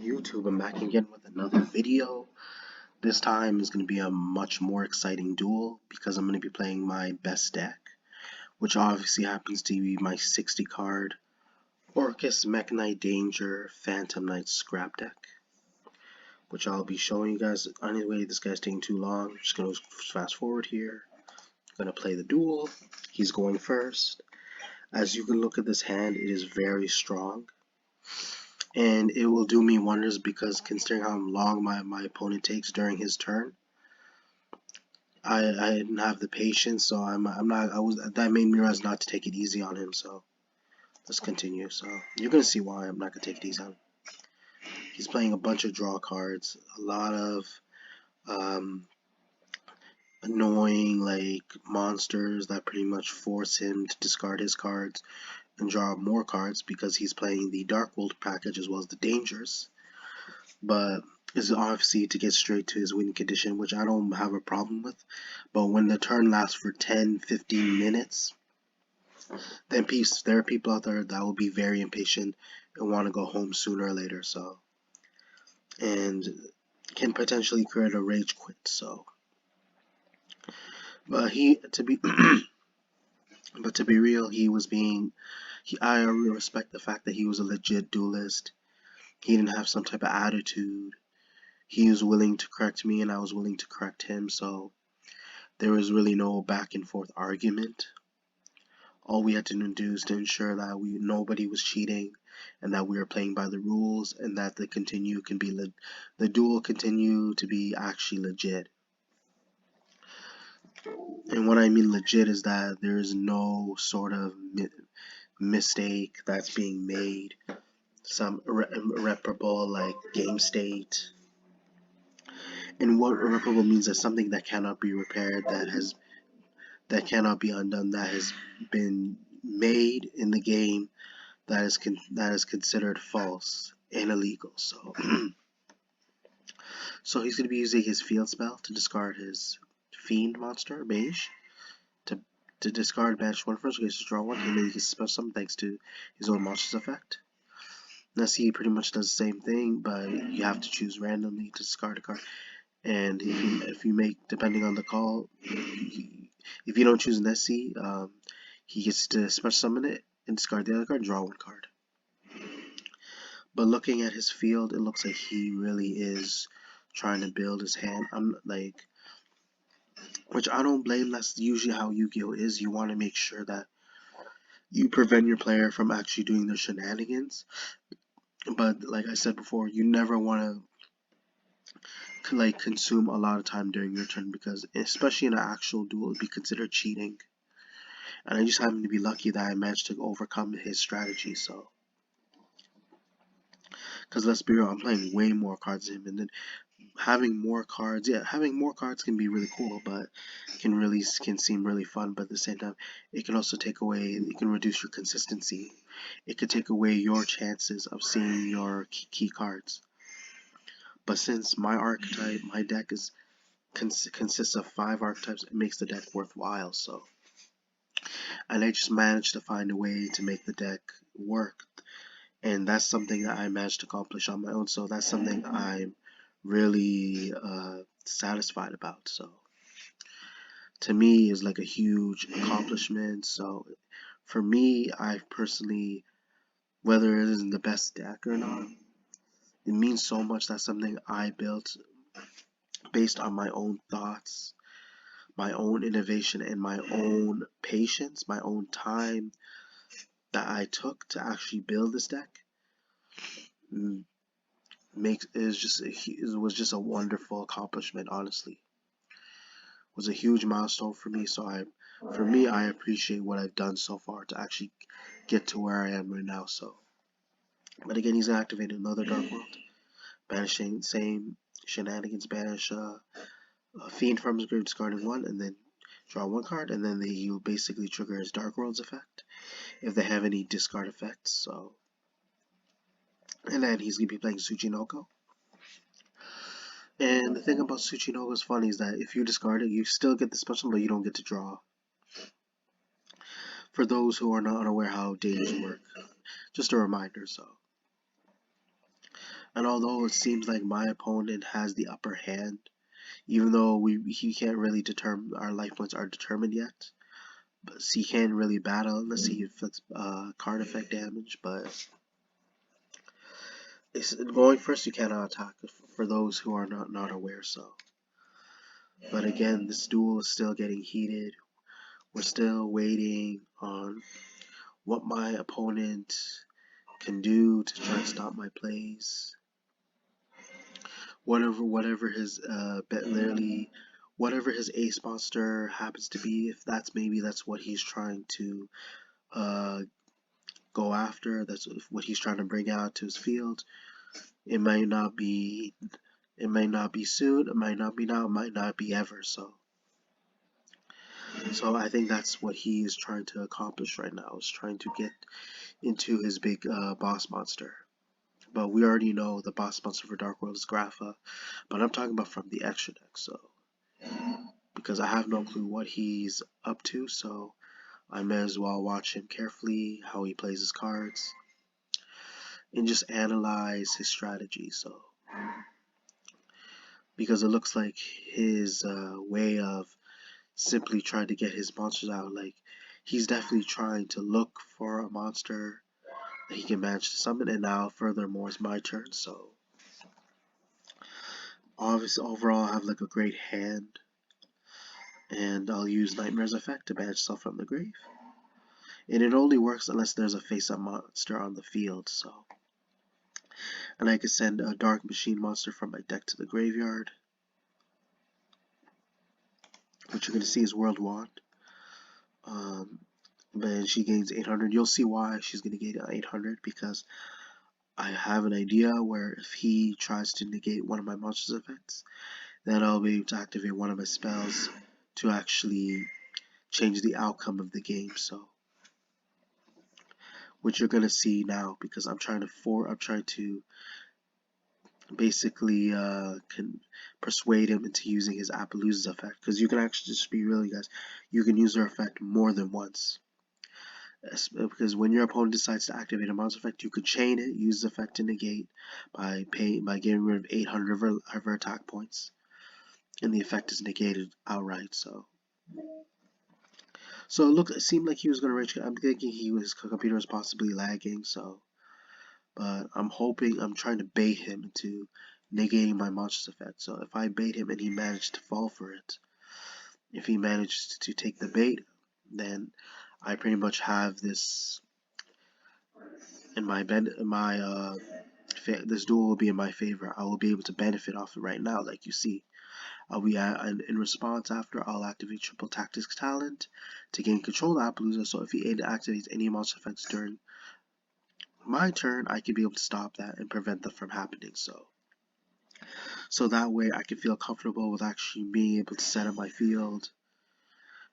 YouTube, I'm back again with another video. This time is going to be a much more exciting duel because I'm going to be playing my best deck, which obviously happens to be my 60 card Orcust Mekk-Knight Danger Phantom Knight Scrap deck, which I'll be showing you guys. Anyway, this guy's taking too long. I'm just going to fast forward here. I'm going to play the duel. He's going first. As you can look at this hand, it is very strong. And it will do me wonders because considering how long my opponent takes during his turn, I didn't have the patience, so that made me realize not to take it easy on him. So let's continue. So you're gonna see why I'm not gonna take it easy on him. He's playing a bunch of draw cards, a lot of annoying like monsters that pretty much force him to discard his cards and draw more cards because he's playing the Dark World package as well as the Dangers. But is obviously to get straight to his win condition, which I don't have a problem with. But when the turn lasts for 10-15 minutes, then there are people out there that will be very impatient and want to go home sooner or later, so, and can potentially create a rage quit. So but to be real, I respect the fact that he was a legit duelist. He didn't have some type of attitude. He was willing to correct me and I was willing to correct him, so there was really no back and forth argument. All we had to do is to ensure that nobody was cheating and that we were playing by the rules and that the duel continue to be actually legit. And what I mean legit is that there is no sort of mistake that's being made, some irreparable like game state. And what irreparable means is something that cannot be repaired, that cannot be undone, that has been made in the game, that is considered false and illegal. So so he's going to be using his field spell to discard his fiend monster mage, to discard banish one first, to draw one, and then he can special summon thanks to his own monster's effect. Now see, he pretty much does the same thing, but you have to choose randomly to discard a card. And if you make, depending on the call, if you don't choose an SC, he gets to special summon it and discard the other card, draw one card. But looking at his field, it looks like he really is trying to build his hand. Which I don't blame. That's usually how Yu-Gi-Oh is. You want to make sure that you prevent your player from actually doing their shenanigans. But like I said before, you never want to like consume a lot of time during your turn, because especially in an actual duel, it'd be considered cheating. And I just happen to be lucky that I managed to overcome his strategy. So, because let's be real, I'm playing way more cards than him, and then having more cards, having more cards can be really cool, but can seem really fun. But at the same time, it can also it can reduce your consistency. It could take away your chances of seeing your key cards. But since my deck consists of 5 archetypes, it makes the deck worthwhile. So, and I just managed to find a way to make the deck work, and that's something that I managed to accomplish on my own. So that's something I'm really satisfied about. So to me, is like a huge accomplishment. So for me, I personally, whether it isn't the best deck or not, it means so much. That's something I built based on my own thoughts, my own innovation, and my own patience, my own time that I took to actually build this deck. It was just a wonderful accomplishment. Honestly, it was a huge milestone for me. So I appreciate what I've done so far to actually get to where I am right now. So, but again, he's activated another Dark World, banishing same shenanigans, banish a fiend from his grave, discarding one, and then draw one card, and then you basically trigger his Dark World's effect if they have any discard effects. So, and then he's gonna be playing Tsuchinoko. And the thing about Tsuchinoko is funny is that if you discard it, you still get the special, but you don't get to draw. For those who are not unaware how dangers work, just a reminder. So, And although it seems like my opponent has the upper hand, even though he can't really determine our life points are determined yet, but he can't really battle unless he inflicts card effect damage. But going first, you cannot attack for those who are not aware. So, but again, this duel is still getting heated. We're still waiting on what my opponent can do to try and stop my plays. Whatever his literally whatever his ace monster happens to be, if that's what he's trying to uh, go after, that's what he's trying to bring out to his field. It might not be soon, it might not be now, it might not be ever. So I think that's what he is trying to accomplish right now, is trying to get into his big boss monster. But we already know the boss monster for Dark World is Grapha, but I'm talking about from the extra deck. So because I have no clue what he's up to, so I may as well watch him carefully, how he plays his cards, and just analyze his strategy. So because it looks like his way of simply trying to get his monsters out, like he's definitely trying to look for a monster that he can manage to summon. And now furthermore it's my turn, so obviously overall I have like a great hand, and I'll use Nightmare's effect to banish stuff from the grave. And it only works unless there's a face-up monster on the field, so. And I can send a Dark Machine monster from my deck to the graveyard, which you're going to see is World Wand. But she gains 800. You'll see why she's going to gain 800, because I have an idea where if he tries to negate one of my monster's effects, then I'll be able to activate one of my spells to actually change the outcome of the game. So, which you're gonna see now, because I'm trying to basically can persuade him into using his Appaloosa's effect, because you can actually, just be real, you guys, you can use their effect more than once. Because when your opponent decides to activate a monster effect, you could chain it, use the effect to negate by getting rid of 800 of her attack points, and the effect is negated outright. So it seemed like he was gonna rage. I'm thinking his computer was possibly lagging. So, but I'm trying to bait him into negating my monster's effect. So if I bait him and he managed to fall for it, if he managed to take the bait, then I pretty much have this in my this duel will be in my favor. I will be able to benefit off it right now, like you see. I'll be in response after, I'll activate Triple Tactics Talent to gain control of Appaloosa. So if he activates any monster effects during my turn, I can be able to stop that and prevent them from happening. So that way I can feel comfortable with actually being able to set up my field,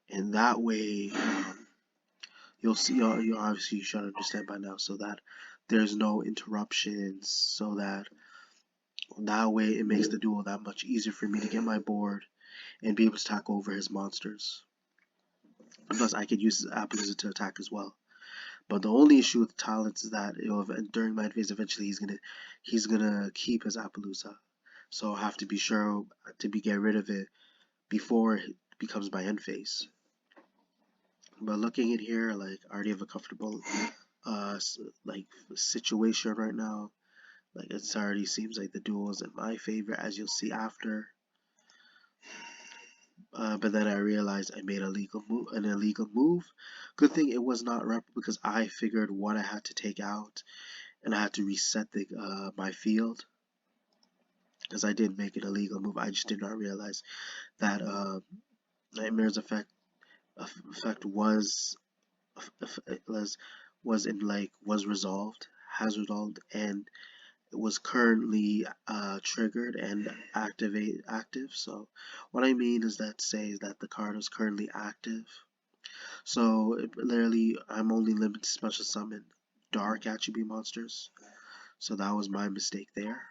and that way you'll see. You obviously should understand by now, so that there's no interruptions, so that way it makes the duel that much easier for me to get my board and be able to attack over his monsters. Plus, I could use Appaloosa to attack as well. But the only issue with talents is that during my phase, eventually he's gonna keep his Appaloosa. So I have to be sure to get rid of it before it becomes my end phase. But looking in here, like I already have a comfortable like situation right now. Like it already seems like the duel is in my favor, as you'll see after. But then I realized I made an illegal move. Good thing it was not rep, because I figured what I had to take out, and I had to reset my field, because I did make an illegal move. I just did not realize that Nightmare's effect was has resolved, and it was currently triggered and active. So what I mean is that says that the card is currently active. So literally I'm only limited to special summon dark attribute monsters. So that was my mistake there.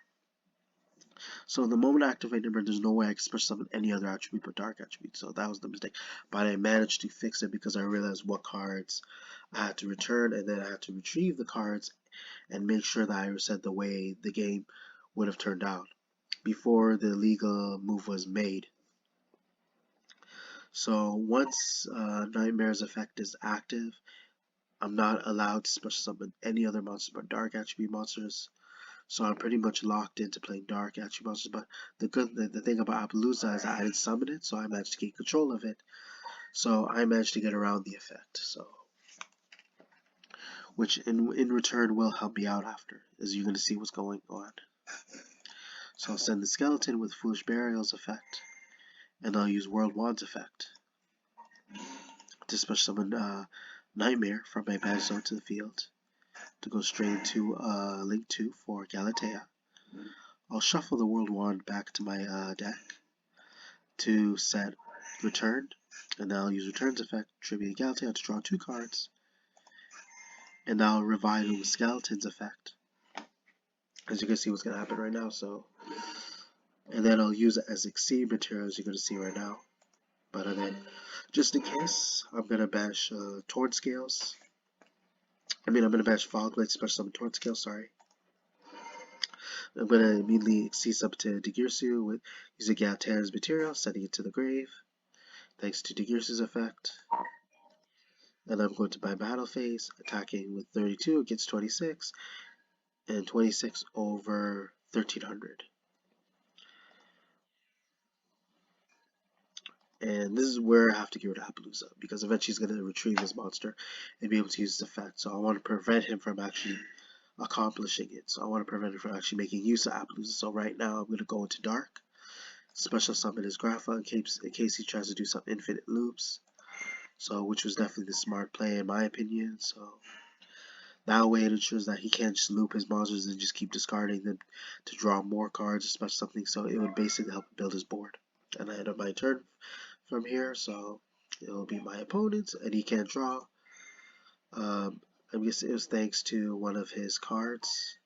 So the moment I activate Nimble, there's no way I can special summon any other attribute but dark attribute. So that was the mistake. But I managed to fix it because I realized what cards I had to return, and then I had to retrieve the cards and make sure that I reset the way the game would have turned out before the legal move was made. So once Nightmare's effect is active, I'm not allowed to special summon any other monsters but dark attribute monsters. So I'm pretty much locked into playing dark attribute monsters. But the thing about Appaloosa is I didn't summon it, so I managed to get control of it. So I managed to get around the effect. So which in return will help me out after, as you're gonna see what's going on. So I'll send the skeleton with Foolish Burial's effect, and I'll use World Wand's effect to special summon Nightmare from my bad zone to the field to go straight into Link 2 for Galatea. I'll shuffle the World Wand back to my deck to set Return, and then I'll use Return's effect, tribute Galatea to draw 2 cards, and I'll revive it with Skeleton's effect. As you can see what's going to happen right now, and then I'll use it as Exceed material, as you're going to see right now. But then, just in case, I'm going to bash Torn Scales. I'm going to bash Fogblade, special summon Torn Scales, sorry. I'm going to immediately Exceed up to Digirsu with using Galatea's material, sending it to the grave, thanks to Digirsu's effect. And I'm going to my battle phase, attacking with 32 against 26, and 26 over 1300. And this is where I have to get rid of Appaloosa, because eventually he's going to retrieve his monster and be able to use his effect. So I want to prevent him from actually accomplishing it. So I want to prevent him from actually making use of Appaloosa. So right now I'm going to go into Dark, special summon his Grapha in case he tries to do some infinite loops. So which was definitely the smart play in my opinion. So that way it ensures that he can't just loop his monsters and just keep discarding them to draw more cards or special something. So it would basically help build his board. And I end up my turn from here, so it'll be my opponent, and he can't draw. I guess it was thanks to one of his cards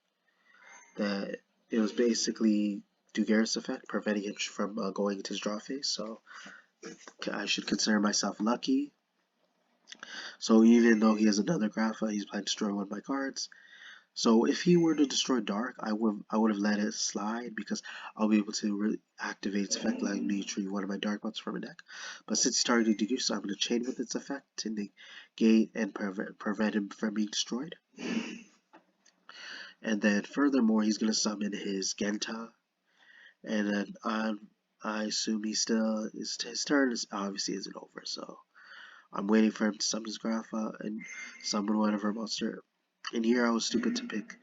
that it was basically Dugaris effect, preventing him from going into his draw phase. So I should consider myself lucky. So even though he has another Grapha, he's planning to destroy one of my cards. So if he were to destroy Dark, I would have let it slide because I'll be able to really activate its effect, like me retrieve one of my Dark monsters from a deck. But since he's targeting Digirsu, so I'm going to chain with its effect to negate and prevent him from being destroyed. And then furthermore, he's going to summon his Genta, and then I assume his turn is obviously isn't over. So I'm waiting for him to summon his Grapha and summon whatever monster. And here I was stupid to pick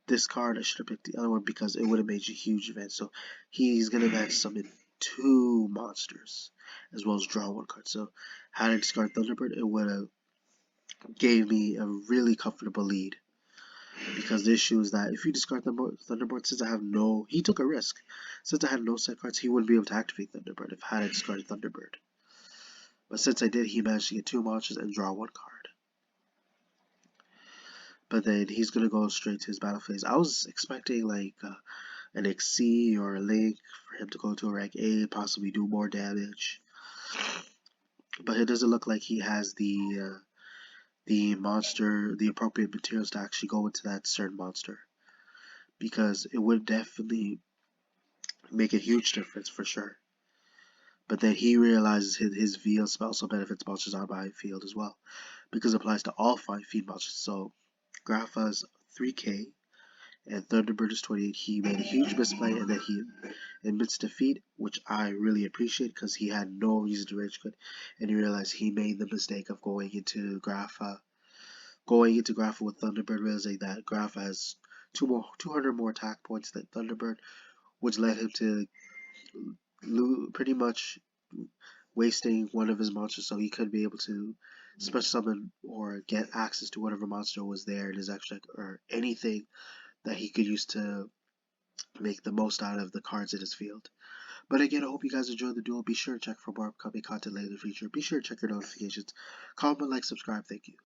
this card. I should have picked the other one because it would have made a huge event. So he's going to have summon 2 monsters as well as draw 1 card. So had I discarded Thunderbird, it would have gave me a really comfortable lead. Because the issue is that if you discard Thunderbird, since I have no, he took a risk. Since I had no set cards, he wouldn't be able to activate Thunderbird if I had discarded Thunderbird. But since I did, he managed to get 2 monsters and draw 1 card. But then he's going to go straight to his battle phase. I was expecting like an XC or a Link for him to go to a rank A, possibly do more damage. But it doesn't look like he has the appropriate materials to actually go into that certain monster. Because it would definitely make a huge difference for sure. But then he realizes his VL spell also benefits monsters on my field as well. Because it applies to all 5 fiend monsters. So Grapha's 3k and Thunderbird is 28. He made a huge misplay and then he admits defeat, which I really appreciate because he had no reason to rage quit, and he realized he made the mistake of going into Grapha with Thunderbird, realizing that Grapha has 200 more attack points than Thunderbird, which led him to pretty much wasting one of his monsters, so he could be able to special summon or get access to whatever monster was there in his extra or anything that he could use to make the most out of the cards in his field. But again, I hope you guys enjoyed the duel. Be sure to check for more upcoming content later in the future. Be sure to check your notifications. Comment, like, subscribe. Thank you.